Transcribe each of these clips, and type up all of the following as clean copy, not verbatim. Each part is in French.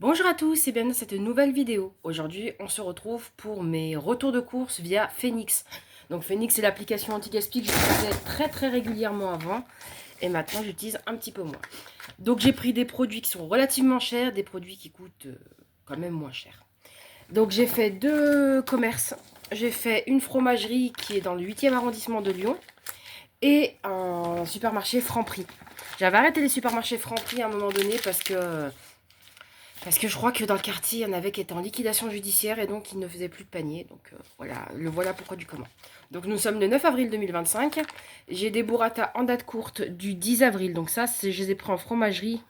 Bonjour à tous et bienvenue dans cette nouvelle vidéo. Aujourd'hui, on se retrouve pour mes retours de course via Phoenix. Donc Phoenix, c'est l'application anti-gaspi que j'utilisais très régulièrement avant et maintenant j'utilise un petit peu moins. Donc j'ai pris des produits qui sont relativement chers, des produits qui coûtent quand même moins cher. Donc j'ai fait deux commerces. J'ai fait une fromagerie qui est dans le 8e arrondissement de Lyon et un supermarché Franprix. J'avais arrêté les supermarchés Franprix à un moment donné parce que je crois que dans le quartier, il y en avait qui étaient en liquidation judiciaire et donc ils ne faisaient plus de panier. Donc voilà, le voilà pourquoi du comment. Donc nous sommes le 9 avril 2025. J'ai des burrata en date courte du 10 avril. Donc ça, je les ai pris en fromagerie.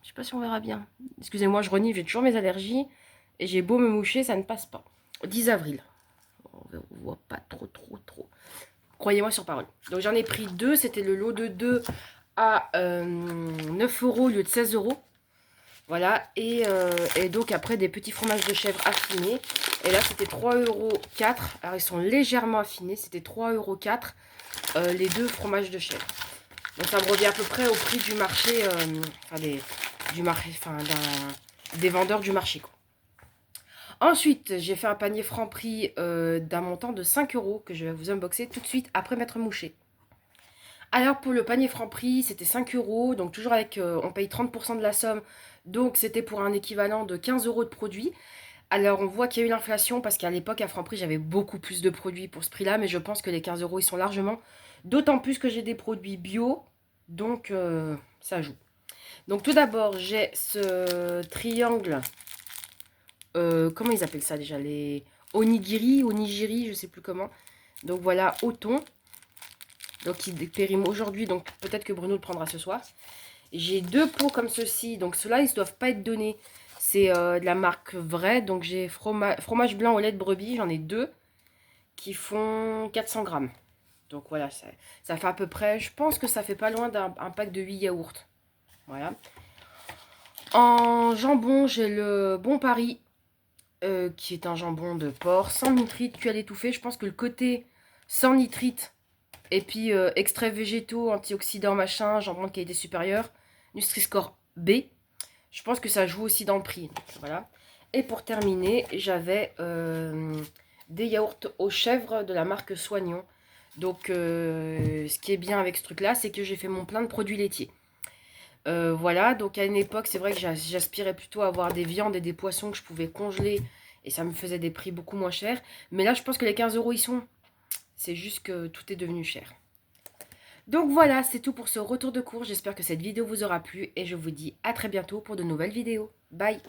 Je sais pas si on verra bien. Excusez-moi, je renifle, j'ai toujours mes allergies. Et j'ai beau me moucher, ça ne passe pas. 10 avril. On voit pas trop. Croyez-moi sur parole. Donc j'en ai pris deux. C'était le lot de 2 à 9 euros au lieu de 16 euros. Voilà, et donc après des petits fromages de chèvre affinés. Et là c'était 3,04 €. Alors ils sont légèrement affinés, c'était 3,04 € les deux fromages de chèvre. Donc ça me revient à peu près au prix du marché, des vendeurs du marché, quoi. Ensuite, j'ai fait un panier Franprix d'un montant de 5 € que je vais vous unboxer tout de suite après m'être mouché. Alors pour le panier Franprix, c'était 5 €, donc toujours avec, on paye 30% de la somme, donc c'était pour un équivalent de 15 € de produits. Alors on voit qu'il y a eu l'inflation parce qu'à l'époque à Franprix j'avais beaucoup plus de produits pour ce prix-là, mais je pense que les 15 € ils sont largement, d'autant plus que j'ai des produits bio, donc ça joue. Donc tout d'abord j'ai ce triangle, comment ils appellent ça déjà, les onigiri, je sais plus comment. Donc voilà, au thon. Donc il périme aujourd'hui, donc peut-être que Bruno le prendra ce soir. J'ai deux pots comme ceci, donc ceux-là ils ne doivent pas être donnés. C'est de la marque Vrai, donc j'ai fromage blanc au lait de brebis, j'en ai deux qui font 400 grammes. Donc voilà, ça fait à peu près, je pense que ça fait pas loin d'un pack de 8 yaourts. Voilà. En jambon, j'ai le Bon Paris, qui est un jambon de porc, sans nitrite, cuit à l'étouffée. Je pense que le côté sans nitrite, et puis extraits végétaux, antioxydants, machin, jambon de qualité supérieure, Nutri-Score B. Je pense que ça joue aussi dans le prix. Donc, voilà. Et pour terminer, j'avais des yaourts aux chèvres de la marque Soignon. Donc ce qui est bien avec ce truc-là, c'est que j'ai fait mon plein de produits laitiers. Voilà, donc à une époque, c'est vrai que j'aspirais plutôt à avoir des viandes et des poissons que je pouvais congeler. Et ça me faisait des prix beaucoup moins chers. Mais là, je pense que les 15 € ils sont. C'est juste que tout est devenu cher. Donc voilà, c'est tout pour ce retour de cours. J'espère que cette vidéo vous aura plu et je vous dis à très bientôt pour de nouvelles vidéos. Bye!